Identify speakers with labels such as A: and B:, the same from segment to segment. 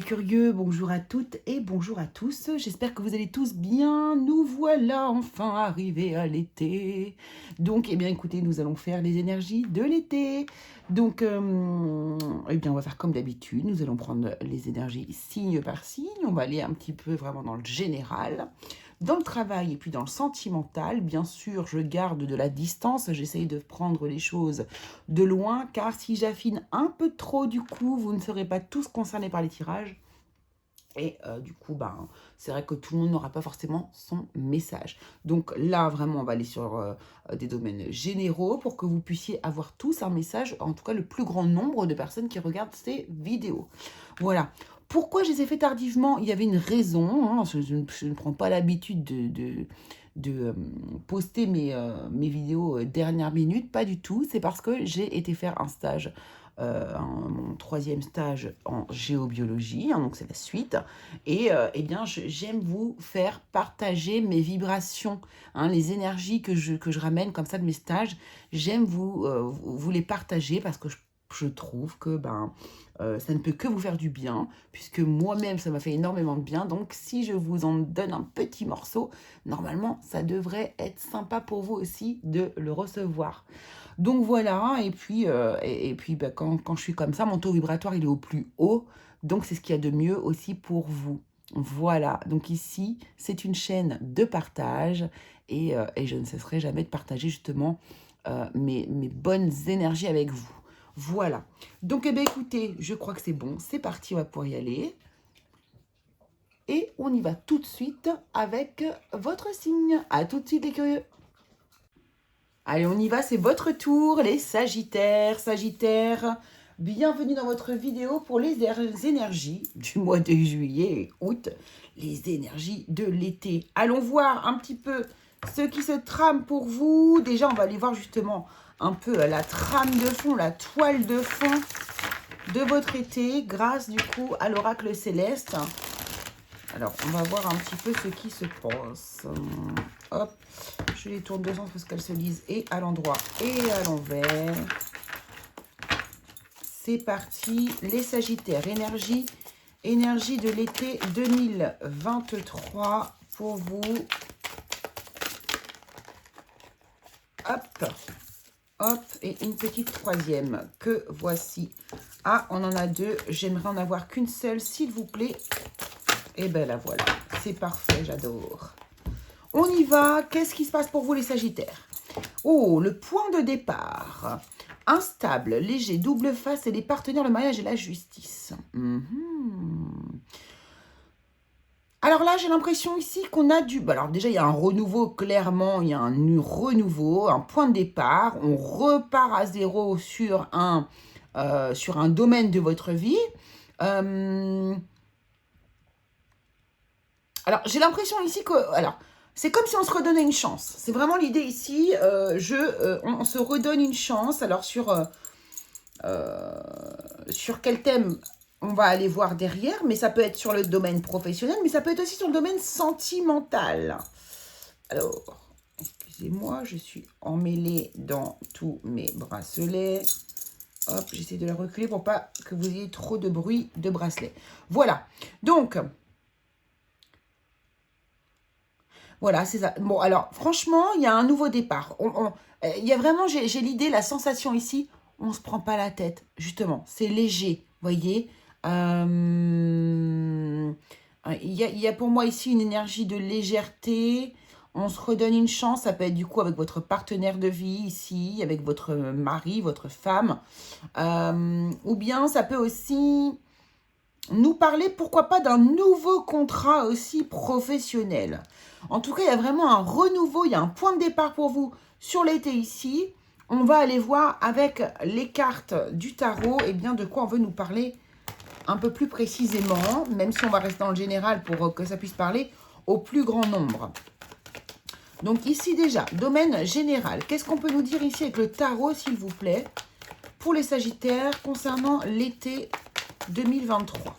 A: curieux, bonjour à toutes et bonjour à tous. J'espère que vous allez tous bien. Nous voilà enfin arrivés à l'été. Donc, eh bien, écoutez, nous allons faire les énergies de l'été. Donc, eh bien, on va faire comme d'habitude. Nous allons prendre les énergies signe par signe. On va aller un petit peu vraiment dans le général, dans le travail et puis dans le sentimental. Bien sûr, je garde de la distance. J'essaye de prendre les choses de loin, car si j'affine un peu trop, du coup, vous ne serez pas tous concernés par les tirages. Et du coup, c'est vrai que tout le monde n'aura pas forcément son message. Donc là, vraiment, on va aller sur des domaines généraux pour que vous puissiez avoir tous un message, en tout cas le plus grand nombre de personnes qui regardent ces vidéos. Voilà. Pourquoi je les ai fait tardivement? Il y avait une raison. Hein, je ne prends pas l'habitude de poster mes vidéos dernière minute. Pas du tout. C'est parce que j'ai été faire un stage. Mon troisième stage en géobiologie, hein, donc c'est la suite, et eh bien j'aime vous faire partager mes vibrations, hein, les énergies que je ramène comme ça de mes stages, j'aime vous les partager parce que je trouve que ça ne peut que vous faire du bien, puisque moi-même ça m'a fait énormément de bien, donc si je vous en donne un petit morceau, normalement ça devrait être sympa pour vous aussi de le recevoir. Donc voilà, et puis, quand je suis comme ça, mon taux vibratoire il est au plus haut, donc c'est ce qu'il y a de mieux aussi pour vous. Voilà, donc ici, c'est une chaîne de partage, et je ne cesserai jamais de partager justement mes bonnes énergies avec vous. Voilà, donc eh bien, écoutez, je crois que c'est bon, c'est parti, on va pouvoir y aller. Et on y va tout de suite avec votre signe. À tout de suite les curieux. Allez, on y va, c'est votre tour, les Sagittaires. Sagittaires, bienvenue dans votre vidéo pour les énergies du mois de juillet et août, les énergies de l'été. Allons voir un petit peu ce qui se trame pour vous. Déjà, on va aller voir justement un peu la trame de fond, la toile de fond de votre été, grâce du coup à l'oracle céleste. Alors, on va voir un petit peu ce qui se passe. Hop, je les tourne deux sens parce qu'elles se lisent et à l'endroit et à l'envers. C'est parti, les Sagittaires, énergie de l'été 2023 pour vous. Hop, hop, et une petite troisième que voici. Ah, on en a deux, j'aimerais en avoir qu'une seule, s'il vous plaît. Et ben la voilà, c'est parfait, j'adore. On y va. Qu'est-ce qui se passe pour vous les Sagittaires? Oh, le point de départ. Instable, léger, double face et les partenaires, le mariage et la justice. Alors là, j'ai l'impression ici qu'on a du... Alors déjà, il y a un renouveau, clairement, il y a un renouveau, un point de départ. On repart à zéro sur un domaine de votre vie. Alors, j'ai l'impression ici que... Alors, c'est comme si on se redonnait une chance. C'est vraiment l'idée ici. On se redonne une chance. Alors, sur quel thème on va aller voir derrière, mais ça peut être sur le domaine professionnel, mais ça peut être aussi sur le domaine sentimental. Alors, excusez-moi, je suis emmêlée dans tous mes bracelets. Hop, j'essaie de la reculer pour pas que vous ayez trop de bruit de bracelet. Voilà, donc... Voilà, c'est ça. Bon, alors, franchement, il y a un nouveau départ. Il y a vraiment, j'ai l'idée, la sensation ici, on ne se prend pas la tête, justement. C'est léger, voyez. Il y a pour moi ici une énergie de légèreté. On se redonne une chance. Ça peut être du coup avec votre partenaire de vie ici, avec votre mari, votre femme. Ou bien ça peut aussi nous parler, pourquoi pas, d'un nouveau contrat aussi professionnel. En tout cas, il y a vraiment un renouveau, il y a un point de départ pour vous sur l'été ici. On va aller voir avec les cartes du tarot, et bien de quoi on veut nous parler un peu plus précisément, même si on va rester dans le général pour que ça puisse parler au plus grand nombre. Donc ici déjà, domaine général. Qu'est-ce qu'on peut nous dire ici avec le tarot, s'il vous plaît, pour les Sagittaires concernant l'été 2023,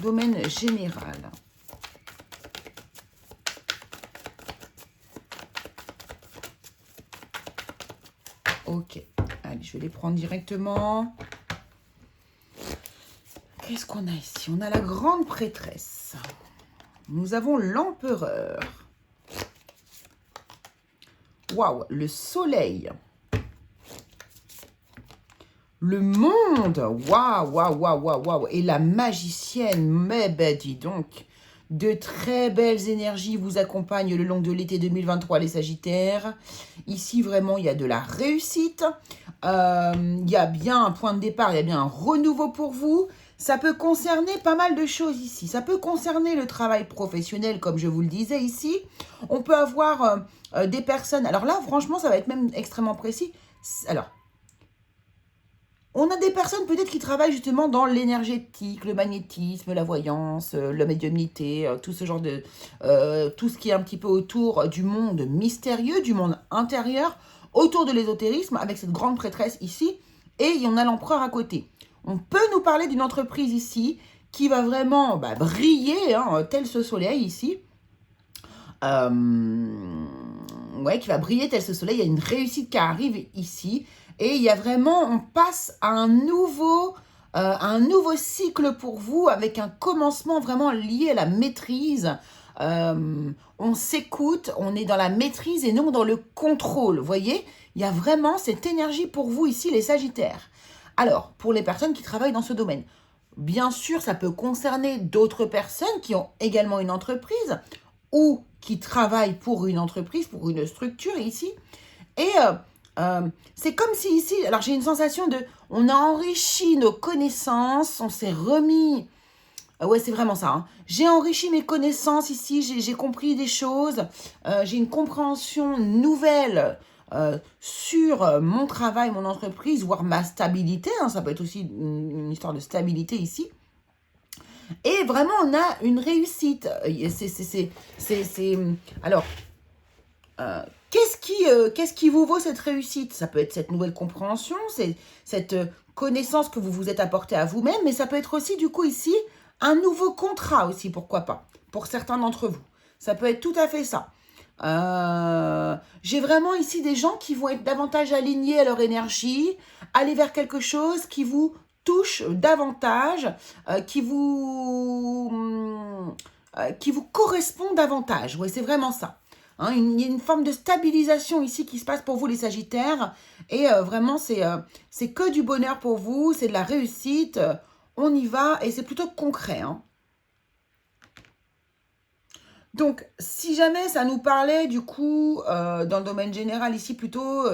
A: domaine général. Ok, allez, je vais les prendre directement. Qu'est-ce qu'on a ici? On a la grande prêtresse. Nous avons l'empereur. Waouh, le soleil. Le monde. Waouh, waouh, waouh, waouh, waouh. Et la magicienne. Mais ben dis donc. De très belles énergies vous accompagnent le long de l'été 2023, les Sagittaires. Ici, vraiment, il y a de la réussite. Il y a bien un point de départ, il y a bien un renouveau pour vous. Ça peut concerner pas mal de choses ici. Ça peut concerner le travail professionnel, comme je vous le disais ici. On peut avoir des personnes... Alors là, franchement, ça va être même extrêmement précis. Alors, on a des personnes peut-être qui travaillent justement dans l'énergétique, le magnétisme, la voyance, la médiumnité, tout ce genre de... tout ce qui est un petit peu autour du monde mystérieux, du monde intérieur, autour de l'ésotérisme, avec cette grande prêtresse ici. Et il y en a l'empereur à côté. On peut nous parler d'une entreprise ici qui va vraiment briller, hein, tel ce soleil ici. Ouais, qui va briller tel ce soleil. Il y a une réussite qui arrive ici. Et il y a vraiment, on passe à un nouveau cycle pour vous avec un commencement vraiment lié à la maîtrise. On s'écoute, on est dans la maîtrise et non dans le contrôle. Vous voyez, il y a vraiment cette énergie pour vous ici, les Sagittaires. Alors, pour les personnes qui travaillent dans ce domaine, bien sûr, ça peut concerner d'autres personnes qui ont également une entreprise ou qui travaillent pour une entreprise, pour une structure ici. Et c'est comme si ici, alors j'ai une sensation de, on a enrichi nos connaissances, on s'est remis, ouais c'est vraiment ça, hein. J'ai enrichi mes connaissances ici, j'ai compris des choses, j'ai une compréhension nouvelle sur mon travail, mon entreprise, voire ma stabilité, hein, ça peut être aussi une histoire de stabilité ici. Et vraiment, on a une réussite. Alors, qu'est-ce qui vous vaut cette réussite? Ça peut être cette nouvelle compréhension, c'est cette connaissance que vous vous êtes apportée à vous-même, mais ça peut être aussi, du coup, ici, un nouveau contrat aussi, pourquoi pas, pour certains d'entre vous. Ça peut être tout à fait ça. J'ai vraiment ici des gens qui vont être davantage alignés à leur énergie, aller vers quelque chose qui vous touche davantage, qui vous correspond davantage. Oui, c'est vraiment ça. Hein, il y a une forme de stabilisation ici qui se passe pour vous, les Sagittaires. Et vraiment, c'est que du bonheur pour vous, c'est de la réussite. On y va et c'est plutôt concret. Hein. Donc, si jamais ça nous parlait, du coup, dans le domaine général ici, plutôt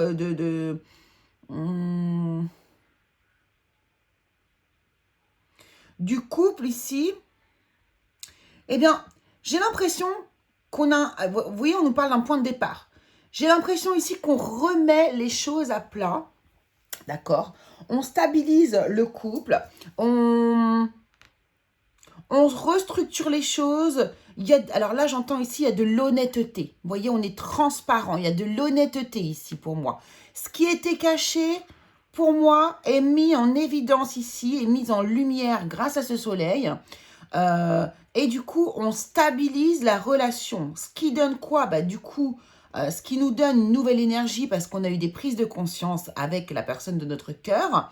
A: du couple ici, eh bien, j'ai l'impression qu'on a... Vous voyez, on nous parle d'un point de départ. J'ai l'impression ici qu'on remet les choses à plat, d'accord? On stabilise le couple, on restructure les choses. Alors là, j'entends ici, il y a de l'honnêteté. Vous voyez, on est transparent. Il y a de l'honnêteté ici pour moi. Ce qui était caché, pour moi, est mis en évidence ici, est mis en lumière grâce à ce soleil. Et du coup, on stabilise la relation. Ce qui donne quoi? Du coup, ce qui nous donne une nouvelle énergie parce qu'on a eu des prises de conscience avec la personne de notre cœur.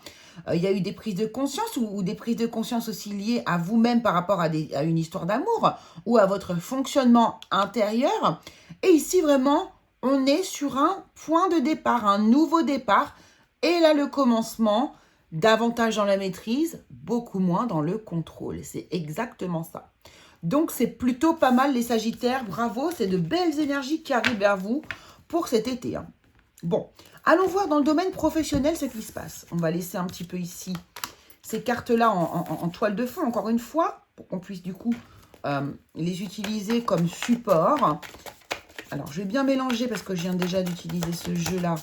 A: Il y a eu des prises de conscience ou des prises de conscience aussi liées à vous-même par rapport à une histoire d'amour ou à votre fonctionnement intérieur. Et ici, vraiment, on est sur un point de départ, un nouveau départ. Et là, le commencement, davantage dans la maîtrise, beaucoup moins dans le contrôle. C'est exactement ça. Donc, c'est plutôt pas mal, les Sagittaires. Bravo, c'est de belles énergies qui arrivent vers vous pour cet été. Hein. Bon, allons voir dans le domaine professionnel ce qui se passe. On va laisser un petit peu ici ces cartes-là en toile de fond, encore une fois, pour qu'on puisse du coup les utiliser comme support. Alors, je vais bien mélanger parce que je viens déjà d'utiliser ce jeu-là.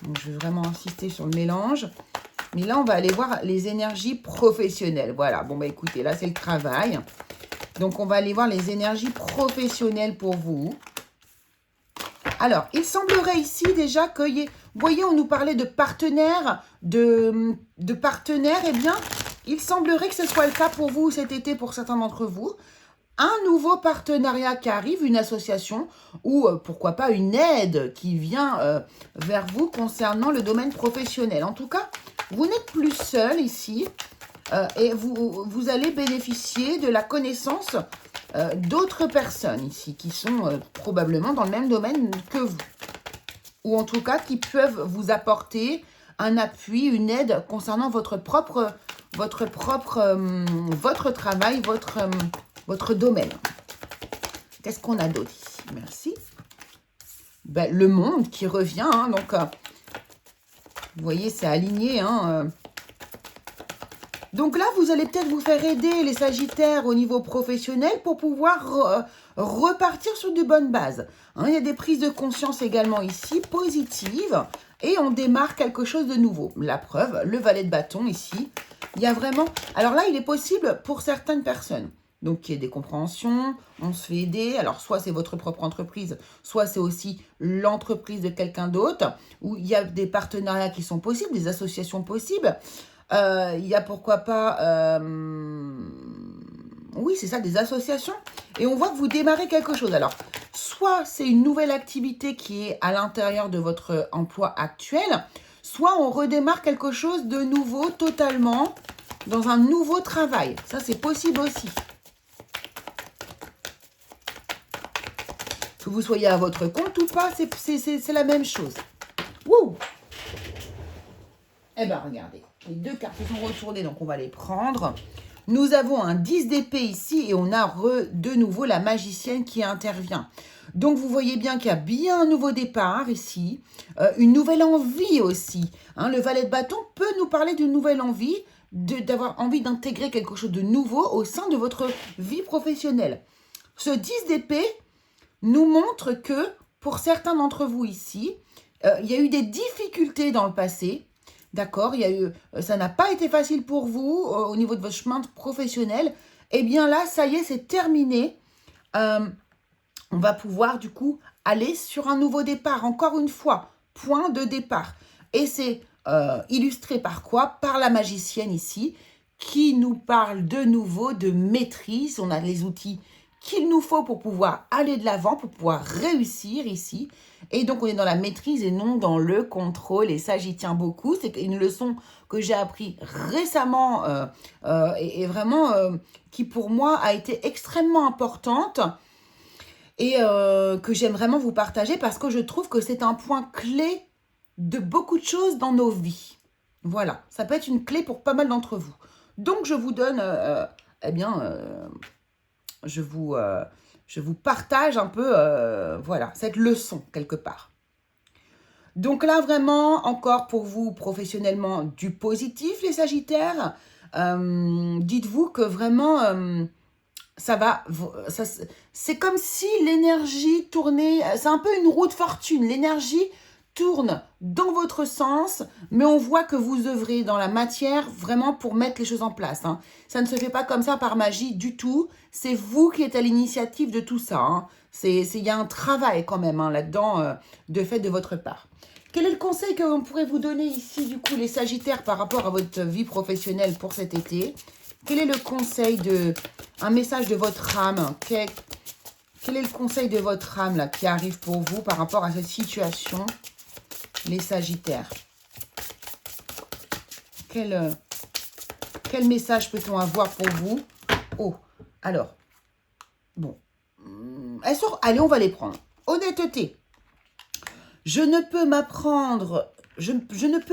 A: Donc, je vais vraiment insister sur le mélange. Mais là, on va aller voir les énergies professionnelles. Voilà, bon, écoutez, là, c'est le travail. Donc, on va aller voir les énergies professionnelles pour vous. Alors, il semblerait ici déjà que, vous voyez, on nous parlait de partenaires, de partenaires. Eh bien, il semblerait que ce soit le cas pour vous cet été, pour certains d'entre vous. Un nouveau partenariat qui arrive, une association ou pourquoi pas une aide qui vient vers vous concernant le domaine professionnel. En tout cas, vous n'êtes plus seul ici. et vous allez bénéficier de la connaissance d'autres personnes ici qui sont probablement dans le même domaine que vous. Ou en tout cas qui peuvent vous apporter un appui, une aide concernant votre travail, votre domaine. Qu'est-ce qu'on a d'autre ici? Merci. Ben, le monde qui revient, hein, donc vous voyez, c'est aligné. Hein, Donc là, vous allez peut-être vous faire aider les Sagittaires au niveau professionnel pour pouvoir repartir sur de bonnes bases. Hein, il y a des prises de conscience également ici, positives, et on démarre quelque chose de nouveau. La preuve, le valet de bâton ici, il y a vraiment... Alors là, il est possible pour certaines personnes. Donc, il y a des compréhensions, on se fait aider. Alors, soit c'est votre propre entreprise, soit c'est aussi l'entreprise de quelqu'un d'autre, où il y a des partenariats qui sont possibles, des associations possibles. Il y a pourquoi pas... oui, c'est ça, des associations. Et on voit que vous démarrez quelque chose. Alors, soit c'est une nouvelle activité qui est à l'intérieur de votre emploi actuel, soit on redémarre quelque chose de nouveau totalement dans un nouveau travail. Ça, c'est possible aussi. Que vous soyez à votre compte ou pas, c'est la même chose. Wouh! Eh bien, regardez, les deux cartes sont retournées, donc on va les prendre. Nous avons un 10 d'épée ici et on a de nouveau la magicienne qui intervient. Donc, vous voyez bien qu'il y a bien un nouveau départ ici, une nouvelle envie aussi. Hein, le valet de bâton peut nous parler d'une nouvelle envie, d'avoir envie d'intégrer quelque chose de nouveau au sein de votre vie professionnelle. Ce 10 d'épée nous montre que, pour certains d'entre vous ici, il y a eu des difficultés dans le passé. D'accord, ça n'a pas été facile pour vous au niveau de votre chemin professionnel. Eh bien là, ça y est, c'est terminé. On va pouvoir du coup aller sur un nouveau départ. Encore une fois, point de départ. Et c'est illustré par quoi? Par la magicienne ici, qui nous parle de nouveau de maîtrise. On a les outils qu'il nous faut pour pouvoir aller de l'avant, pour pouvoir réussir ici. Et donc, on est dans la maîtrise et non dans le contrôle. Et ça, j'y tiens beaucoup. C'est une leçon que j'ai appris récemment et vraiment qui, pour moi, a été extrêmement importante et que j'aime vraiment vous partager parce que je trouve que c'est un point clé de beaucoup de choses dans nos vies. Voilà, ça peut être une clé pour pas mal d'entre vous. Donc, je vous donne, je vous partage un peu voilà, cette leçon quelque part. Donc là, vraiment, encore pour vous, professionnellement, du positif, les Sagittaires. Dites-vous que vraiment, c'est comme si l'énergie tournait, c'est un peu une roue de fortune. L'énergie tourne dans votre sens, mais on voit que vous œuvrez dans la matière vraiment pour mettre les choses en place. Hein. Ça ne se fait pas comme ça par magie du tout. C'est vous qui êtes à l'initiative de tout ça. Hein. Il y a un travail quand même hein, là-dedans de fait de votre part. Quel est le conseil que l'on pourrait vous donner ici, du coup, les Sagittaires, par rapport à votre vie professionnelle pour cet été? Quel est le conseil un message de votre âme? Quel est le conseil de votre âme là, qui arrive pour vous par rapport à cette situation, les Sagittaires? Quel message peut-on avoir pour vous? Oh, alors, bon. Allez, on va les prendre. Honnêteté. Je ne peux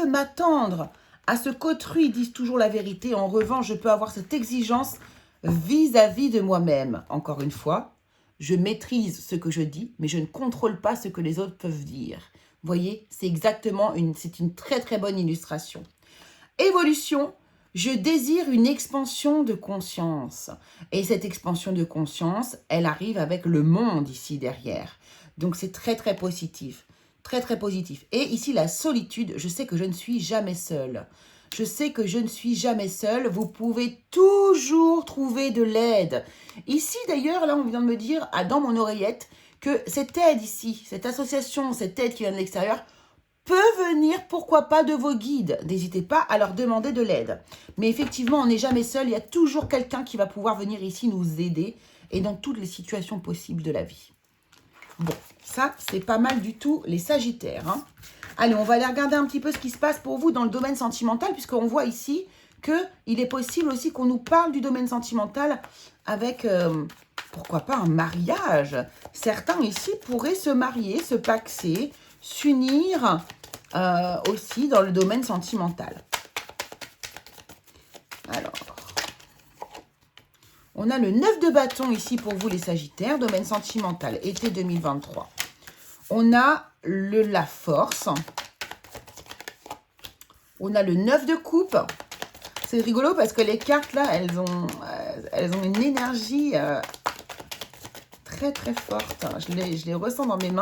A: m'attendre à ce qu'autrui dise toujours la vérité. En revanche, je peux avoir cette exigence vis-à-vis de moi-même. Encore une fois, je maîtrise ce que je dis, mais je ne contrôle pas ce que les autres peuvent dire. Vous voyez, c'est exactement c'est une très très bonne illustration. Évolution, je désire une expansion de conscience. Et cette expansion de conscience, elle arrive avec le monde ici derrière. Donc c'est très très positif. Très, très positif. Et ici, la solitude, je sais que je ne suis jamais seule. Je sais que je ne suis jamais seule. Vous pouvez toujours trouver de l'aide. Ici, d'ailleurs, là, on vient de me dire, dans mon oreillette, que cette aide ici, cette association, cette aide qui vient de l'extérieur, peut venir, pourquoi pas, de vos guides. N'hésitez pas à leur demander de l'aide. Mais effectivement, on n'est jamais seul. Il y a toujours quelqu'un qui va pouvoir venir ici nous aider et dans toutes les situations possibles de la vie. Bon, ça, c'est pas mal du tout, les Sagittaires. Hein. Allez, on va aller regarder un petit peu ce qui se passe pour vous dans le domaine sentimental, puisqu'on voit ici qu'il est possible aussi qu'on nous parle du domaine sentimental avec, pourquoi pas, un mariage. Certains ici pourraient se marier, se paxer, s'unir aussi dans le domaine sentimental. Alors, on a le 9 de bâton ici pour vous les Sagittaires, domaine sentimental, été 2023. On a la force. On a le 9 de coupe. C'est rigolo parce que les cartes là, elles ont une énergie très très forte. Je les ressens dans mes mains.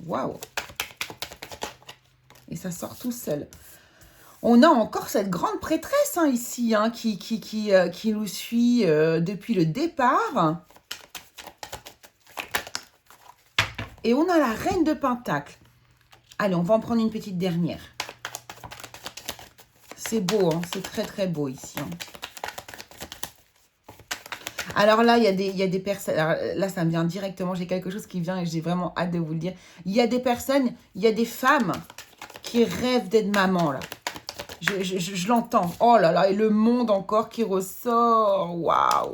A: Waouh! Et ça sort tout seul. On a encore cette grande prêtresse ici, qui nous suit depuis le départ. Et on a la reine de Pentacle. Allez, on va en prendre une petite dernière. C'est beau, c'est très très beau ici. Alors là, il y a des personnes... Là, ça me vient directement, j'ai quelque chose qui vient et j'ai vraiment hâte de vous le dire. Il y a des personnes, il y a des femmes qui rêvent d'être maman, là. Je l'entends. Oh là là, et le monde encore qui ressort. Waouh!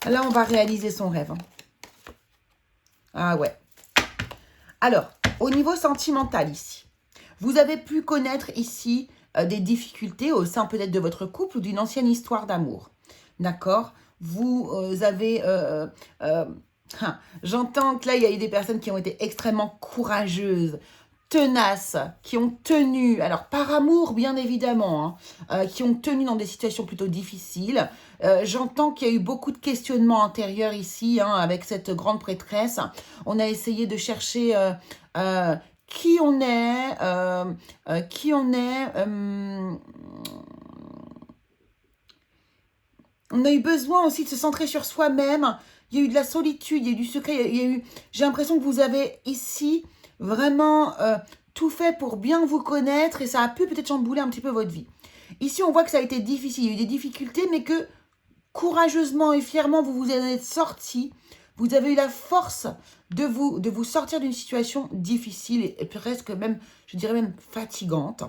A: Là, on va réaliser son rêve. Ah ouais. Alors, au niveau sentimental ici, vous avez pu connaître ici des difficultés au sein peut-être de votre couple ou d'une ancienne histoire d'amour. D'accord? Vous avez... j'entends que là, il y a eu des personnes qui ont été extrêmement courageuses, tenaces, qui ont tenu, alors par amour bien évidemment, qui ont tenu dans des situations plutôt difficiles. J'entends qu'il y a eu beaucoup de questionnements intérieurs ici, avec cette grande prêtresse. On a essayé de chercher qui on est, on a eu besoin aussi de se centrer sur soi-même. Il y a eu de la solitude, il y a eu du secret, il y a eu... J'ai l'impression que vous avez ici vraiment tout fait pour bien vous connaître et ça a pu peut-être chambouler un petit peu votre vie. Ici, on voit que ça a été difficile, il y a eu des difficultés, mais que courageusement et fièrement, vous vous en êtes sortis. Vous avez eu la force de vous sortir d'une situation difficile et presque même, je dirais même fatigante.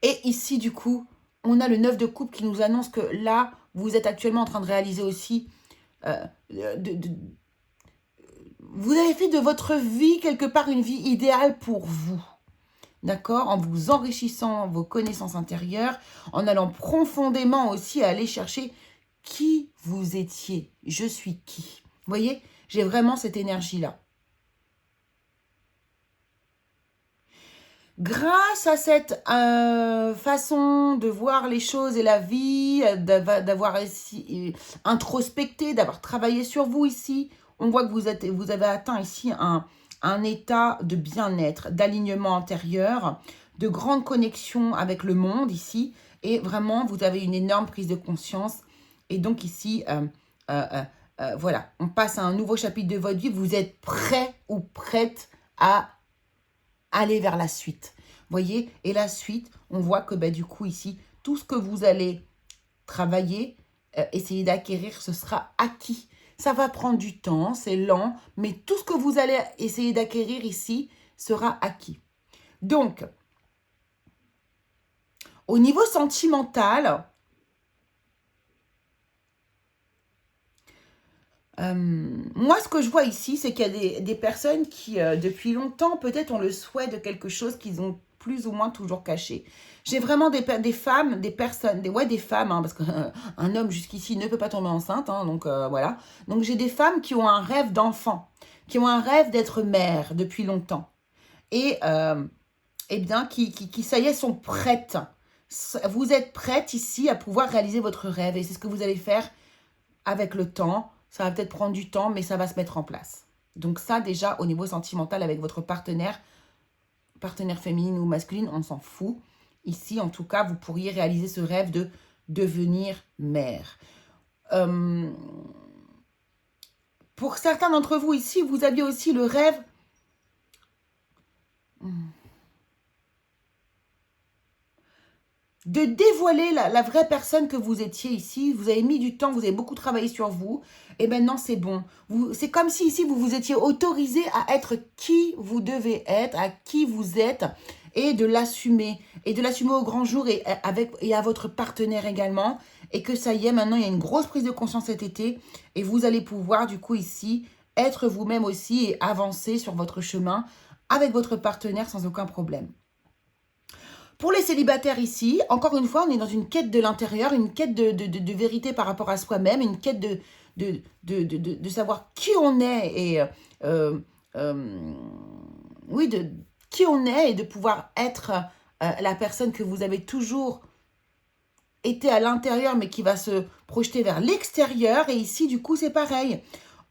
A: Et ici, du coup, on a le 9 de coupe qui nous annonce que là, vous êtes actuellement en train de réaliser aussi... vous avez fait de votre vie, quelque part, une vie idéale pour vous. D'accord? En vous enrichissant vos connaissances intérieures, en allant profondément aussi aller chercher qui vous étiez. Je suis qui? Vous voyez? J'ai vraiment cette énergie-là. Grâce à cette façon de voir les choses et la vie, d'avoir introspecté, d'avoir travaillé sur vous ici, on voit que vous avez atteint ici un état de bien-être, d'alignement intérieur, de grande connexion avec le monde ici. Et vraiment, vous avez une énorme prise de conscience. Et donc ici, voilà, on passe à un nouveau chapitre de votre vie. Vous êtes prêt ou prête à aller vers la suite. Voyez? Et la suite, on voit que du coup ici, tout ce que vous allez travailler, essayer d'acquérir, ce sera acquis. Ça va prendre du temps, c'est lent, mais tout ce que vous allez essayer d'acquérir ici sera acquis. Donc, au niveau sentimental, moi, ce que je vois ici, c'est qu'il y a des personnes qui, depuis longtemps, peut-être ont le souhait de quelque chose qu'ils ont plus ou moins toujours caché. J'ai vraiment des femmes, des personnes, des femmes, parce qu'un homme jusqu'ici ne peut pas tomber enceinte, donc voilà. Donc j'ai des femmes qui ont un rêve d'enfant, qui ont un rêve d'être mère depuis longtemps. Et eh bien, qui, ça y est, sont prêtes. Vous êtes prêtes ici à pouvoir réaliser votre rêve. Et c'est ce que vous allez faire avec le temps. Ça va peut-être prendre du temps, mais ça va se mettre en place. Donc ça, déjà, au niveau sentimental, avec votre partenaire féminine ou masculine, on s'en fout. Ici, en tout cas, vous pourriez réaliser ce rêve de devenir mère. Pour certains d'entre vous ici, vous aviez aussi le rêve... de dévoiler la vraie personne que vous étiez ici. Vous avez mis du temps, vous avez beaucoup travaillé sur vous. Et maintenant, c'est bon. C'est comme si ici, vous vous étiez autorisé à être qui vous devez être, à qui vous êtes, et de l'assumer. Et de l'assumer au grand jour et à votre partenaire également. Et que ça y est, maintenant, il y a une grosse prise de conscience cet été. Et vous allez pouvoir, du coup, ici, être vous-même aussi et avancer sur votre chemin avec votre partenaire sans aucun problème. Pour les célibataires ici, encore une fois, on est dans une quête de l'intérieur, une quête de vérité par rapport à soi-même, une quête de savoir qui on est et oui, de qui on est et de pouvoir être la personne que vous avez toujours été à l'intérieur mais qui va se projeter vers l'extérieur. Et ici, du coup, c'est pareil.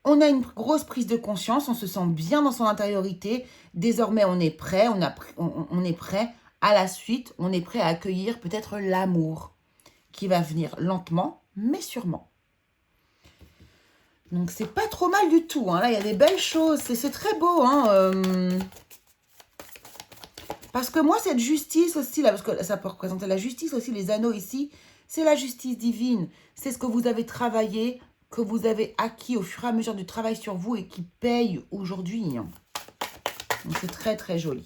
A: On a une grosse prise de conscience, on se sent bien dans son intériorité. Désormais, on est prêt, on est prêt à la suite. On est prêt à accueillir peut-être l'amour qui va venir lentement, mais sûrement. Donc, c'est pas trop mal du tout. Hein. Là, il y a des belles choses. C'est très beau. Hein, Parce que moi, cette justice aussi, là, parce que ça peut représenter la justice aussi, les anneaux ici, c'est la justice divine. C'est ce que vous avez travaillé, que vous avez acquis au fur et à mesure du travail sur vous et qui paye aujourd'hui. Donc, c'est très, très joli.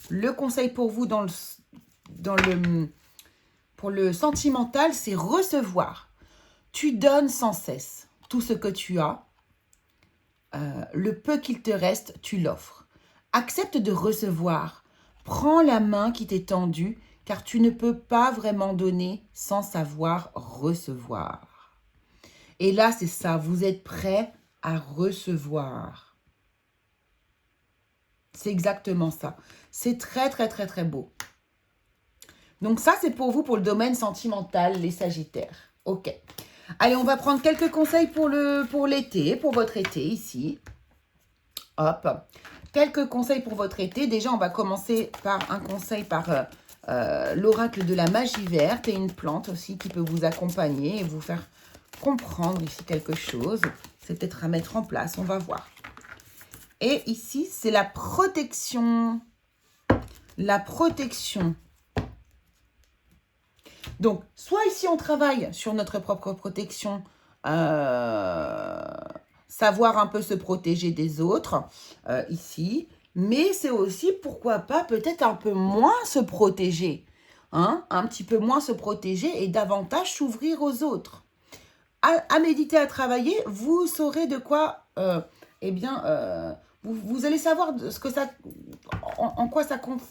A: Le conseil pour vous pour le sentimental, c'est recevoir. Tu donnes sans cesse tout ce que tu as. Le peu qu'il te reste, tu l'offres. Accepte de recevoir. Prends la main qui t'est tendue, car tu ne peux pas vraiment donner sans savoir recevoir. Et là, c'est ça, vous êtes prêt à recevoir. C'est exactement ça. C'est très, très, très, très beau. Donc ça, c'est pour vous, pour le domaine sentimental, les Sagittaires. Ok. Allez, on va prendre quelques conseils pour l'été, pour votre été ici. Hop. Quelques conseils pour votre été. Déjà, on va commencer par un conseil par l'oracle de la magie verte et une plante aussi qui peut vous accompagner et vous faire comprendre ici quelque chose. C'est peut-être à mettre en place, on va voir. Et ici, c'est la protection. La protection. Donc, soit ici, on travaille sur notre propre protection, savoir un peu se protéger des autres, ici. Mais c'est aussi, pourquoi pas, peut-être un peu moins se protéger. Hein, un petit peu moins se protéger et davantage s'ouvrir aux autres. À méditer, à travailler, vous saurez de quoi, eh bien, vous allez savoir ce que ça, en quoi ça compte.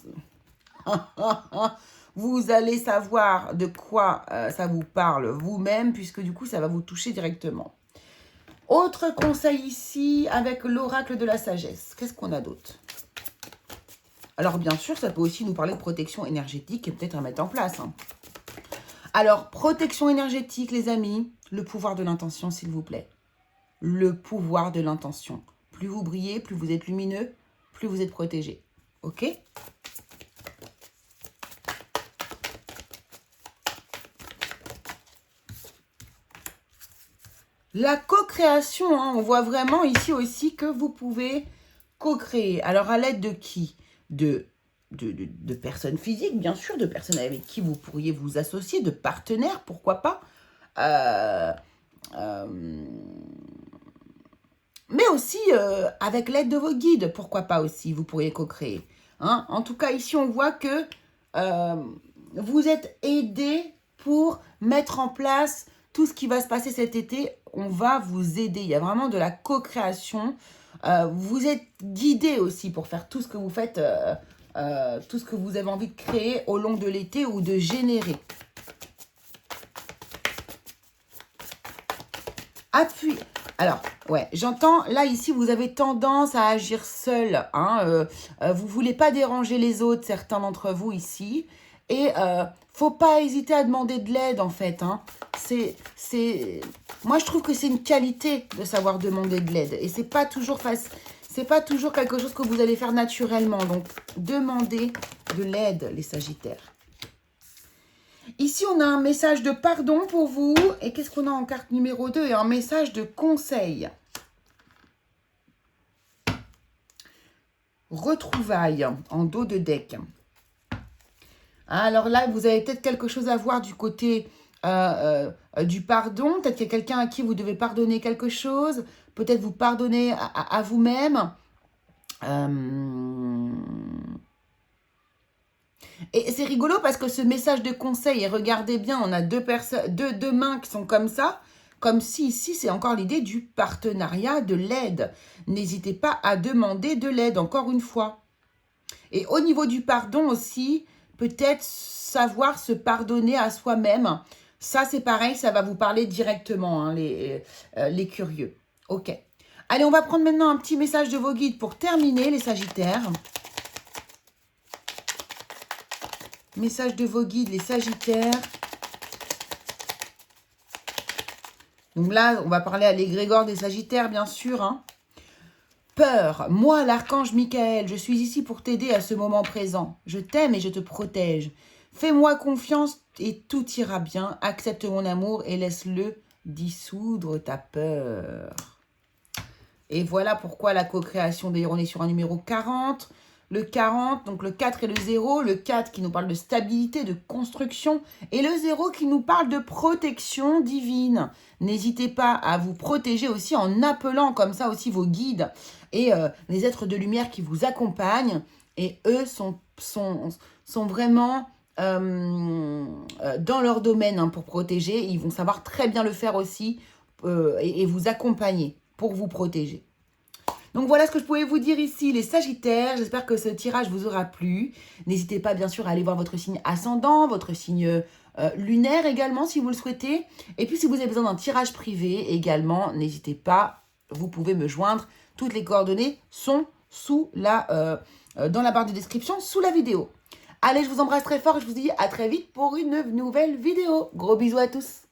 A: Vous allez savoir de quoi ça vous parle vous-même, puisque du coup, ça va vous toucher directement. Autre conseil ici, avec l'oracle de la sagesse. Qu'est-ce qu'on a d'autre? Alors, bien sûr, ça peut aussi nous parler de protection énergétique et peut-être à mettre en place. Hein. Alors, protection énergétique, les amis, le pouvoir de l'intention, s'il vous plaît. Le pouvoir de l'intention. Plus vous brillez, plus vous êtes lumineux, plus vous êtes protégé. Ok ? La co-création, hein, on voit vraiment ici aussi que vous pouvez co-créer. Alors, à l'aide de qui? De personnes physiques, bien sûr, de personnes avec qui vous pourriez vous associer, de partenaires, pourquoi pas. Mais aussi avec l'aide de vos guides, pourquoi pas aussi, vous pourriez co-créer. Hein? En tout cas, ici, on voit que vous êtes aidés pour mettre en place tout ce qui va se passer cet été. On va vous aider. Il y a vraiment de la co-création. Vous êtes guidés aussi pour faire tout ce que vous faites, tout ce que vous avez envie de créer au long de l'été ou de générer. Appui. Alors, ouais, j'entends, là, ici, vous avez tendance à agir seul. Hein, vous ne voulez pas déranger les autres, certains d'entre vous ici. Et faut pas hésiter à demander de l'aide, en fait. Hein. Moi, je trouve que c'est une qualité de savoir demander de l'aide. Et c'est pas toujours facile. C'est pas toujours quelque chose que vous allez faire naturellement. Donc, demandez de l'aide, les Sagittaires. Ici, on a un message de pardon pour vous. Et qu'est-ce qu'on a en carte numéro 2? Et un message de conseil. retrouvailles en dos de deck. Alors là, vous avez peut-être quelque chose à voir du côté du pardon. Peut-être qu'il y a quelqu'un à qui vous devez pardonner quelque chose. Peut-être vous pardonner à vous-même. Et c'est rigolo parce que ce message de conseil, et regardez bien, on a deux mains qui sont comme ça. Comme si ici, c'est encore l'idée du partenariat, de l'aide. N'hésitez pas à demander de l'aide, encore une fois. Et au niveau du pardon aussi, peut-être savoir se pardonner à soi-même. Ça, c'est pareil, ça va vous parler directement, hein, les curieux. Ok. Allez, on va prendre maintenant un petit message de vos guides pour terminer, les Sagittaires. Message de vos guides, les Sagittaires. Donc là, on va parler à l'égrégore des Sagittaires, bien sûr. Hein. Peur, moi, l'archange Michael, je suis ici pour t'aider à ce moment présent. Je t'aime et je te protège. Fais-moi confiance et tout ira bien. Accepte mon amour et laisse-le dissoudre ta peur. Et voilà pourquoi la co-création, d'ailleurs, on est sur un numéro 40. Le 40, donc le 4 et le 0. Le 4 qui nous parle de stabilité, de construction. Et le 0 qui nous parle de protection divine. N'hésitez pas à vous protéger aussi en appelant comme ça aussi vos guides et les êtres de lumière qui vous accompagnent. Et eux sont vraiment dans leur domaine, hein, pour protéger. Ils vont savoir très bien le faire aussi et vous accompagner pour vous protéger. Donc voilà ce que je pouvais vous dire ici, les Sagittaires. J'espère que ce tirage vous aura plu. N'hésitez pas bien sûr à aller voir votre signe ascendant, votre signe lunaire également si vous le souhaitez. Et puis si vous avez besoin d'un tirage privé également, n'hésitez pas, vous pouvez me joindre. Toutes les coordonnées sont sous dans la barre de description, sous la vidéo. Allez, je vous embrasse très fort et je vous dis à très vite pour une nouvelle vidéo. Gros bisous à tous.